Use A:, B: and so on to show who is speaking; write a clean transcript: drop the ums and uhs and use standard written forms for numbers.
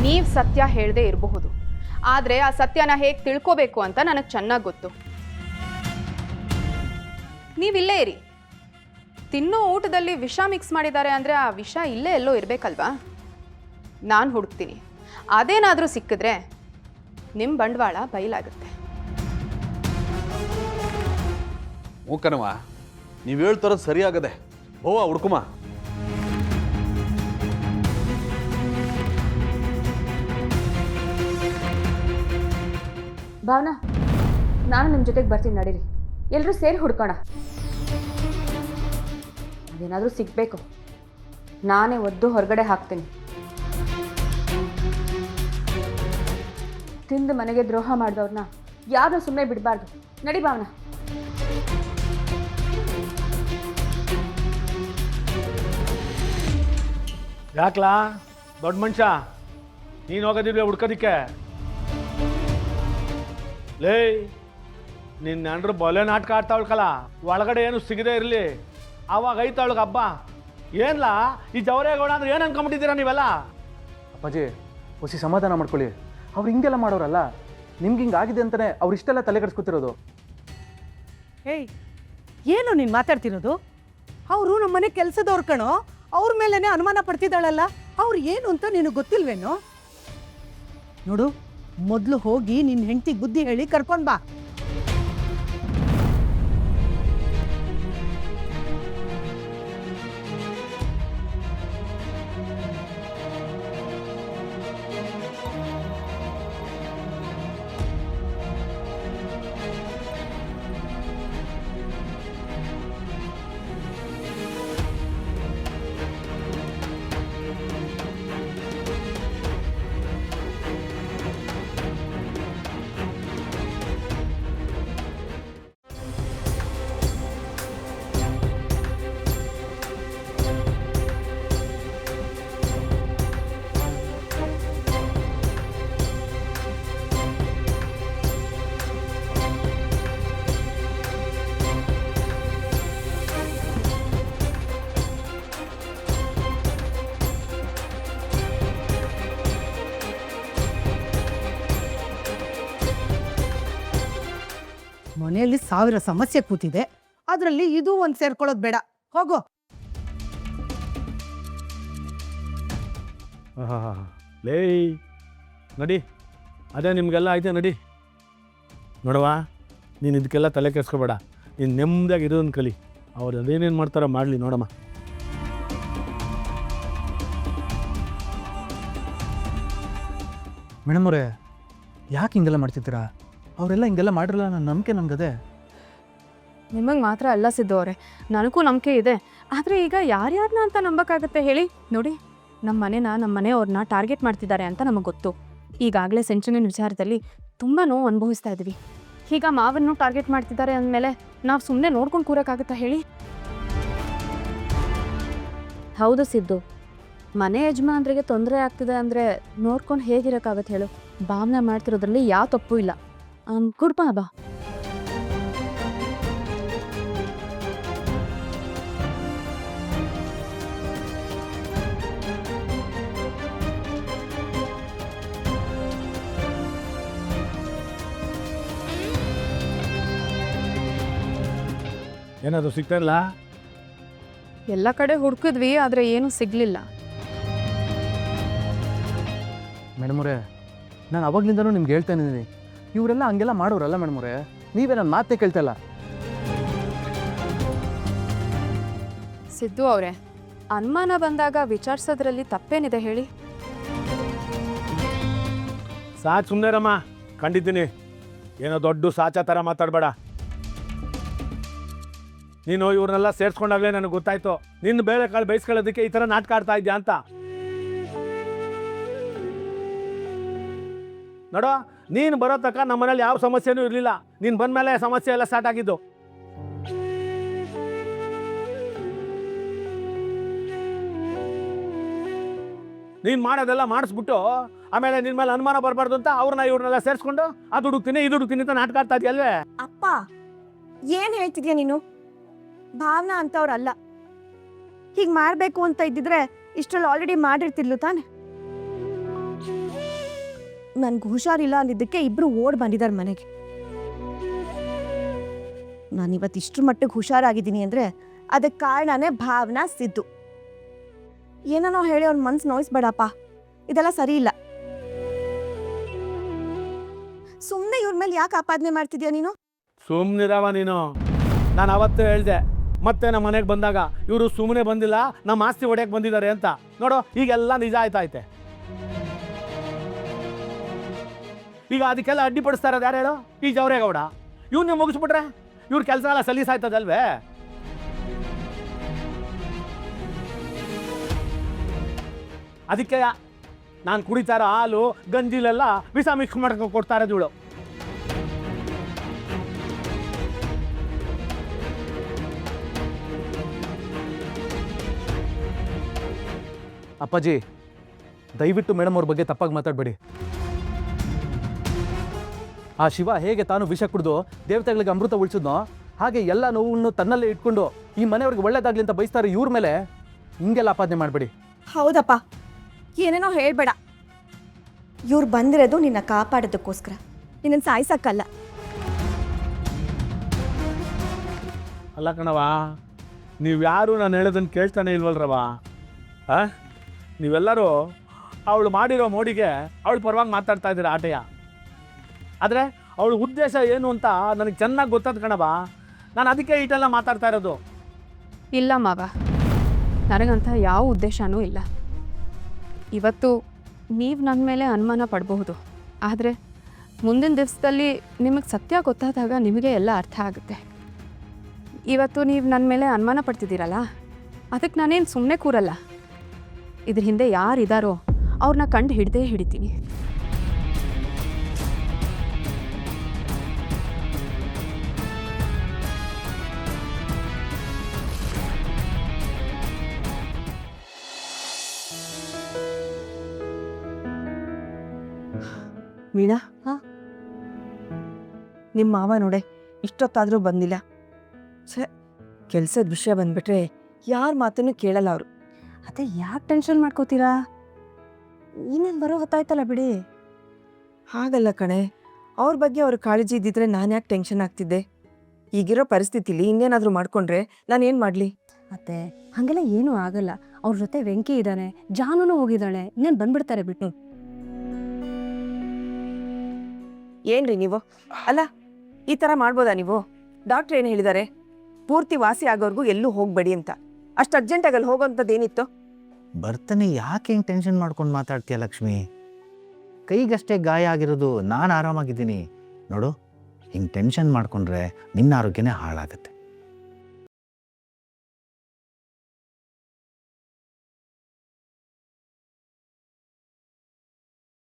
A: ನೀವು ಸತ್ಯ ಹೇಳದೇ ಇರಬಹುದು, ಆದರೆ ಆ ಸತ್ಯನ ಹೇಗೆ ತಿಳ್ಕೋಬೇಕು ಅಂತ ನನಗೆ ಚೆನ್ನಾಗಿ ಗೊತ್ತು. ನೀವಿಲ್ಲೇ ಇರಿ. ತಿನ್ನೋ ಊಟದಲ್ಲಿ ವಿಷ ಮಿಕ್ಸ್ ಮಾಡಿದ್ದಾರೆ ಅಂದರೆ ಆ ವಿಷ ಇಲ್ಲೇ ಎಲ್ಲೋ ಇರಬೇಕಲ್ವಾ? ನಾನು ಹುಡುಕ್ತೀನಿ. ಅದೇನಾದರೂ ಸಿಕ್ಕಿದ್ರೆ ನಿಮ್ಮ ಬಂಡವಾಳ ಬಯಲಾಗುತ್ತೆ.
B: ಮೂಕನವ, ನೀವು ಹೇಳ್ತಾರೋದು ಸರಿಯಾಗದೆ. ಹೋವ ಹುಡ್ಕುಮ.
A: ಭಾವನಾ, ನಾನು ನಿಮ್ಮ ಜೊತೆಗೆ ಬರ್ತೀನಿ, ನಡೀರಿ. ಎಲ್ಲರೂ ಸೇರಿ ಹುಡ್ಕೋಣ. ಅದೇನಾದರೂ ಸಿಗಬೇಕು, ನಾನೇ ಒದ್ದು ಹೊರಗಡೆ ಹಾಕ್ತೀನಿ. ತಿಂದು ಮನೆಗೆ ದ್ರೋಹ ಮಾಡಿದವ್ರನ್ನ ಯಾರೂ ಸುಮ್ಮನೆ ಬಿಡಬಾರ್ದು. ನಡಿ ಭಾವನಾ.
C: ಯಾಕ್ಲಾ ದೊಡ್ಡ ಮನುಷ್ಯ, ನೀನು ಹೋಗೋದಿಲ್ಲ ಹುಡ್ಕೋದಿಕ್ಕೆ? ಲೇ, ನಿನ್ನ ಅಂಡ್ರು ಬೊಲೆ ನಾಟಕ ಆಡ್ತಾವಳ್ಕಲ್ಲ, ಒಳಗಡೆ ಏನು ಸಿಗದೆ ಇರಲಿ, ಅವಾಗ ಐತಾವಳ್ಗೆ ಹಬ್ಬ. ಏನ್ಲಾ ಈ ಜವರೇಗೌಡ ಅಂದ್ರೆ ಏನು ಅನ್ಕೊಂಬಿಟ್ಟಿದ್ದೀರಾ ನೀವೆಲ್ಲ?
D: ಅಪ್ಪಾಜಿ, ಹೊಸಿ ಸಮಾಧಾನ ಮಾಡ್ಕೊಳ್ಳಿ. ಅವ್ರು ಹಿಂಗೆಲ್ಲ ಮಾಡೋರಲ್ಲ, ನಿಮ್ಗೆ ಹಿಂಗಾಗಿದೆ ಅಂತಲೇ ಅವ್ರು ಇಷ್ಟೆಲ್ಲ ತಲೆ ಕೆಡಿಸ್ಕೊತಿರೋದು.
E: ಏಯ್, ಏನು ನೀನು ಮಾತಾಡ್ತಿರೋದು? ಅವರು ನಮ್ಮ ಮನೆ ಕೆಲಸದವ್ರು ಕಣೋ, ಅವ್ರ ಮೇಲೇ ಅನುಮಾನ ಪಡ್ತಿದ್ದಾಳಲ್ಲ. ಅವ್ರು ಏನು ಅಂತ ನಿನಗೆ ಗೊತ್ತಿಲ್ವೇನೋ? ನೋಡು, ಮೊದಲು ಹೋಗಿ ನಿನ್ನ ಹೆಂಡತಿಗೆ ಬುದ್ಧಿ ಹೇಳಿ ಕರ್ಕೊಂಡು ಬಾ. ಮನೆಯಲ್ಲಿ 1000 ಸಮಸ್ಯೆ ಕೂತಿದೆ, ಅದರಲ್ಲಿ ಇದು ಒಂದು ಸೇರ್ಕೊಳ್ಳೋದು ಬೇಡ. ಹೋಗೋ.
C: ಲೇ ನಡಿ, ಅದೇ ನಿಮಗೆಲ್ಲ ಆಯ್ತು, ನಡಿ. ನೋಡವಾ, ನೀನು ಇದಕ್ಕೆಲ್ಲ ತಲೆ ಕೆಡಿಸ್ಕೋಬೇಡ, ನೀನು ನೆಮ್ಮದಿಯಾಗಿ ಇರೋದನ್ನು ಕಲಿ. ಅವ್ರು ಅದೇನೇನು ಮಾಡ್ತಾರೋ ಮಾಡಲಿ, ನೋಡಮ್ಮ.
D: ಮೇಡಮ್ ಅವರೇ, ಯಾಕೆ ಹಿಂಗೆಲ್ಲ ಮಾಡ್ತಿದ್ದೀರಾ? ಅವರೆಲ್ಲ ಹಿಂಗೆಲ್ಲ ಮಾಡಿರಲ್ಲ, ನನ್ನ ನಂಬಿಕೆ ನನಗದೆ.
A: ನಿಮಗೆ ಮಾತ್ರ ಅಲ್ಲ ಸಿದ್ದು ಅವರೇ, ನನಗೂ ನಂಬಿಕೆ ಇದೆ. ಆದರೆ ಈಗ ಯಾರ್ಯಾರನ್ನ ಅಂತ ನಂಬಕ್ಕಾಗತ್ತೆ ಹೇಳಿ? ನೋಡಿ, ನಮ್ಮ ಮನೆಯವ್ರನ್ನ ಟಾರ್ಗೆಟ್ ಮಾಡ್ತಿದ್ದಾರೆ ಅಂತ ನಮಗೆ ಗೊತ್ತು. ಈಗಾಗಲೇ ಸೆಂಚುರಿನ ವಿಚಾರದಲ್ಲಿ ತುಂಬ ನೋವು ಅನುಭವಿಸ್ತಾ ಇದ್ವಿ. ಈಗ ಮಾವನ್ನು ಟಾರ್ಗೆಟ್ ಮಾಡ್ತಿದ್ದಾರೆ ಅಂದಮೇಲೆ ನಾವು ಸುಮ್ಮನೆ ನೋಡ್ಕೊಂಡು ಕೂರಕ್ಕಾಗತ್ತಾ ಹೇಳಿ?
F: ಹೌದು ಸಿದ್ದು, ಮನೆ ಯಜಮಾನ್ರಿಗೆ ತೊಂದರೆ ಆಗ್ತಿದೆ ಅಂದರೆ ನೋಡ್ಕೊಂಡು ಹೇಗಿರೋಕ್ಕಾಗತ್ತೆ ಹೇಳು? ಭಾವನೆ ಮಾಡ್ತಿರೋದ್ರಲ್ಲಿ ಯಾವ ತಪ್ಪು ಇಲ್ಲ. ಕುಡ್ಪಾ ಬಾ.
C: ಏನಾದರೂ ಸಿಗ್ತಾ ಇಲ್ಲ?
A: ಎಲ್ಲ ಕಡೆ ಹುಡುಕಿದ್ವಿ, ಆದರೆ ಏನೂ ಸಿಗಲಿಲ್ಲ.
D: ಮೇಡಮ್ ಅವರೇ, ನಾನು ಅವಾಗ್ಲಿಂದನೂ ನಿಮ್ಗೆ ಹೇಳ್ತಾನೆ ಇದ್ದೀನಿ, ಇವರೆಲ್ಲ ಹಂಗೆಲ್ಲ ಮಾಡೋರಲ್ಲ ಮೇಡಮ್ ಅವರೇ. ನೀವೇ ನನ್ನ ಮಾತೇ ಕೇಳ್ತಾಯಿಲ್ಲ.
A: ಸಿದ್ದು ಅವರೇ, ಅನುಮಾನ ಬಂದಾಗ ವಿಚಾರಿಸೋದ್ರಲ್ಲಿ ತಪ್ಪೇನಿದೆ ಹೇಳಿ?
C: ಸಾಕು ಸುಮ್ಮನೆರಮ್ಮ, ಕಂಡಿದ್ದೀನಿ. ಏನೋ ದೊಡ್ಡ ಸಾಚಾ ಥರ ಮಾತಾಡಬೇಡ. ನೀನು ಇವ್ರನ್ನೆಲ್ಲ ಸೇರಿಸ್ಕೊಂಡಾಗಲೇ ನನಗೆ ಗೊತ್ತಾಯ್ತು, ನಿನ್ನ ಬೇಳೆ ಕಾಳು ಬಯಸ್ಕೊಳ್ಳೋದಕ್ಕೆ ಈ ಥರ ನಾಟಕ ಆಡ್ತಾ ಇದೆಯಾ ಅಂತ. ನೋಡೋ, ನೀನು ಬರೋ ತನಕ ನಮ್ಮ ಮನೇಲಿ ಯಾವ ಸಮಸ್ಯೆನೂ ಇರಲಿಲ್ಲ. ನೀನು ಬಂದ ಮೇಲೆ ಸಮಸ್ಯೆ ಎಲ್ಲ ಸ್ಟಾರ್ಟ್ ಆಗಿದ್ದು. ನೀನು ಮಾಡೋದೆಲ್ಲ ಮಾಡಿಸ್ಬಿಟ್ಟು ಆಮೇಲೆ ನಿನ್ನ ಮೇಲೆ ಅನುಮಾನ ಬರಬಾರ್ದು ಅಂತ ಇವ್ರನ್ನೆಲ್ಲ ಸೇರಿಸ್ಕೊಂಡು ಅದು ಹುಡುಕ್ತೀನಿ ಇದು ಹುಡುಕ್ತೀನಿ ಅಂತ ನಾಟಕ ಆಡ್ತಾ ಇದೆಯಲ್ವೇ?
G: ಅಪ್ಪ, ಏನ್ ಹೇಳ್ತಿದ್ಯಾ ನೀನು? ಭಾವನಾ ಅಂತವ್ರಲ್ಲ. ಹೀಗೆ ಮಾಡಬೇಕು ಅಂತ ಇದ್ದಿದ್ರೆ ಇಷ್ಟರಲ್ಲಿ ಆಲ್ರೆಡಿ ಮಾಡಿರ್ತಿದ್ಲು ತಾನೆ. ನನ್ಗೆ ಹುಷಾರಿಲ್ಲ ಅಂದಿದ್ದಕ್ಕೆ ಇಬ್ರು ಓಡ್ ಬಂದಿದ್ದಾರೆ ಮನೆಗೆ. ನಾನಿವತ್ತು ಇಷ್ಟ್ರ ಮಟ್ಟಿಗೆ ಹುಷಾರಾಗಿದ್ದೀನಿ ಅಂದರೆ ಅದಕ್ಕೆ ಕಾರಣನೇ ಭಾವನಾ, ಸಿದ್ದು. ಏನೋ ಹೇಳಿ ಅವ್ನ ಮನ್ಸು ನೋಯಿಸ್ಬೇಡಪ್ಪ, ಇದೆಲ್ಲ ಸರಿ ಇಲ್ಲ. ಸುಮ್ಮನೆ ಇವ್ರ ಮೇಲೆ ಯಾಕೆ ಆಪಾದನೆ ಮಾಡ್ತಿದ್ಯಾ ನೀನು?
C: ಸುಮ್ಮನಿರವ ನೀನು. ನಾನು ಅವತ್ತೇ ಹೇಳಿದೆ, ಮತ್ತೆ ನಮ್ಮ ಮನೆಗೆ ಬಂದಾಗ ಇವರು ಸುಮ್ಮನೆ ಬಂದಿಲ್ಲ, ನಮ್ಮ ಆಸ್ತಿ ಹೊಡೆಯಕ್ಕೆ ಬಂದಿದ್ದಾರೆ ಅಂತ. ನೋಡು ಈಗೆಲ್ಲ ನಿಜ ಆಯ್ತಾಯ್ತೆ. ಈಗ ಅದಕ್ಕೆಲ್ಲ ಅಡ್ಡಿಪಡಿಸ್ತಾ ಇರೋದು ಯಾರು ಹೇಳು? ಈ ಜವರೇಗೌಡ. ಇವ್ನ ಮುಗಿಸ್ಬಿಟ್ರೆ ಇವ್ರ ಕೆಲಸ ಎಲ್ಲ ಸಲೀಸಾಯ್ತದಲ್ವೇ? ಅದಕ್ಕೆ ನಾನು ಕುಡಿತಾ ಇರೋ ಹಾಲು ಗಂಜಿಲೆಲ್ಲ ವಿಷ ಮಿಕ್ಸ್ ಮಾಡ್ಕೊಂಡು ಕೊಡ್ತಾ ಇರೋದು ಇವಳು.
D: ಅಪ್ಪಾಜಿ, ದಯವಿಟ್ಟು ಮೇಡಮ್ ಅವ್ರ ಬಗ್ಗೆ ತಪ್ಪಾಗಿ ಮಾತಾಡಬೇಡಿ. ಆ ಶಿವ ಹೇಗೆ ತಾನು ವಿಷ ಕುಡಿದು ದೇವತೆಗಳಿಗೆ ಅಮೃತ ಉಳಿಸಿದ್ನೋ ಹಾಗೆ ಎಲ್ಲ ನೋವನ್ನು ತನ್ನಲ್ಲೇ ಇಟ್ಕೊಂಡು ಈ ಮನೆಯವ್ರಿಗೆ ಒಳ್ಳೇದಾಗ್ಲಿ ಅಂತ ಬಯಸ್ತಾರೆ. ಇವ್ರ ಮೇಲೆ ಹಿಂಗೆಲ್ಲ ಆಪಾದನೆ ಮಾಡಬೇಡಿ.
G: ಹೌದಪ್ಪ, ಏನೇನೋ ಹೇಳ್ಬೇಡ. ಇವ್ರು ಬಂದಿರೋದು ನಿನ್ನ ಕಾಪಾಡೋದಕ್ಕೋಸ್ಕರ, ನಿನ್ನ ಸಾಯ್ಸಕ್ಕಲ್ಲ.
C: ಅಲ್ಲ ಕಣವ, ನೀವು ಯಾರು ನಾನು ಹೇಳೋದನ್ನು ಕೇಳ್ತಾನೆ ಇಲ್ವಲ್ರವ? ನೀವೆಲ್ಲರೂ ಅವಳು ಮಾಡಿರೋ ಮೋಡಿಗೆ ಅವಳು ಪರವಾಗಿ ಮಾತಾಡ್ತಾ ಇದ್ದೀರ ಆಟೆಯ. ಆದರೆ ಅವಳ ಉದ್ದೇಶ ಏನು ಅಂತ ನನಗೆ ಚೆನ್ನಾಗಿ ಗೊತ್ತಾದ ಕಣವ. ನಾನು ಅದಕ್ಕೆ ಈಟೆಲ್ಲ ಮಾತಾಡ್ತಾ ಇರೋದು.
A: ಇಲ್ಲ ಮಾವ, ನನಗಂತ ಯಾವ ಉದ್ದೇಶನೂ ಇಲ್ಲ. ಇವತ್ತು ನೀವು ನನ್ನ ಮೇಲೆ ಅನುಮಾನ ಪಡಬಹುದು, ಆದರೆ ಮುಂದಿನ ದಿವಸದಲ್ಲಿ ನಿಮಗೆ ಸತ್ಯ ಗೊತ್ತಾದಾಗ ನಿಮಗೆ ಎಲ್ಲ ಅರ್ಥ ಆಗುತ್ತೆ. ಇವತ್ತು ನೀವು ನನ್ನ ಮೇಲೆ ಅನುಮಾನ ಪಡ್ತಿದ್ದೀರಲ್ಲ, ಅದಕ್ಕೆ ನಾನೇನು ಸುಮ್ಮನೆ ಕೂರಲ್ಲ. ಇದ್ರ ಹಿಂದೆ ಯಾರಿದ್ದಾರೋ ಅವ್ರನ್ನ ಕಂಡು ಹಿಡ್ದೇ ಹಿಡಿತೀನಿ.
E: ಮೀನಾ, ನಿಮ್ಮ ಮಾವ ನೋಡೆ ಇಷ್ಟೊತ್ತಾದರೂ ಬಂದಿಲ್ಲ. ಕೆಲಸದ ವಿಷಯ ಬಂದ್ಬಿಟ್ರೆ ಯಾರ ಮಾತನ್ನು ಕೇಳಲ್ಲ ಅವರು.
F: ಅದೇ ಯಾಕೆ ಟೆನ್ಷನ್ ಮಾಡ್ಕೋತೀರಾ? ಇನ್ನೇನು ಬರೋ ಹೊತ್ತಾಯ್ತಲ್ಲ ಬಿಡಿ.
E: ಹಾಗಲ್ಲ ಕಣೆ, ಅವ್ರ ಬಗ್ಗೆ ಅವ್ರ ಕಾಳಜಿ ಇದ್ದಿದ್ರೆ ನಾನು ಯಾಕೆ ಟೆನ್ಷನ್ ಆಗ್ತಿದ್ದೆ? ಈಗಿರೋ ಪರಿಸ್ಥಿತಿಲಿ ಇನ್ನೇನಾದರೂ ಮಾಡ್ಕೊಂಡ್ರೆ ನಾನು ಏನು ಮಾಡಲಿ?
F: ಮತ್ತೆ ಹಾಗೆಲ್ಲ ಏನೂ ಆಗಲ್ಲ. ಅವ್ರ ಜೊತೆ ವೆಂಕಿ ಇದ್ದಾನೆ, ಜಾನುನು ಹೋಗಿದ್ದಾಳೆ, ಇನ್ನೇನು ಬಂದ್ಬಿಡ್ತಾರೆ ಬಿಟ್ಟು.
E: ಏನ್ರಿ ನೀವು? ಅಲ್ಲ, ಈ ಥರ ಮಾಡ್ಬೋದಾ ನೀವು? ಡಾಕ್ಟ್ರ್ ಏನು ಹೇಳಿದ್ದಾರೆ? ಪೂರ್ತಿ ವಾಸಿ ಆಗೋರ್ಗೂ ಎಲ್ಲೂ ಹೋಗಬೇಡಿ ಅಂತ. ಅಷ್ಟು ಅರ್ಜೆಂಟಾಗಿ ಅಲ್ಲಿ ಹೋಗೋಂಥದ್ದೇನಿತ್ತು?
H: ಬರ್ತಾನೆ ಯಾಕೆ ಹಿಂಗೆ ಟೆನ್ಷನ್ ಮಾಡ್ಕೊಂಡು ಮಾತಾಡ್ತೀಯ ಲಕ್ಷ್ಮಿ? ಕೈಗಷ್ಟೇ ಗಾಯ ಆಗಿರೋದು, ನಾನು ಆರಾಮಾಗಿದ್ದೀನಿ ನೋಡು. ಹಿಂಗೆ ಟೆನ್ಷನ್ ಮಾಡಿಕೊಂಡ್ರೆ ನಿನ್ನ ಆರೋಗ್ಯನೇ ಹಾಳಾಗುತ್ತೆ.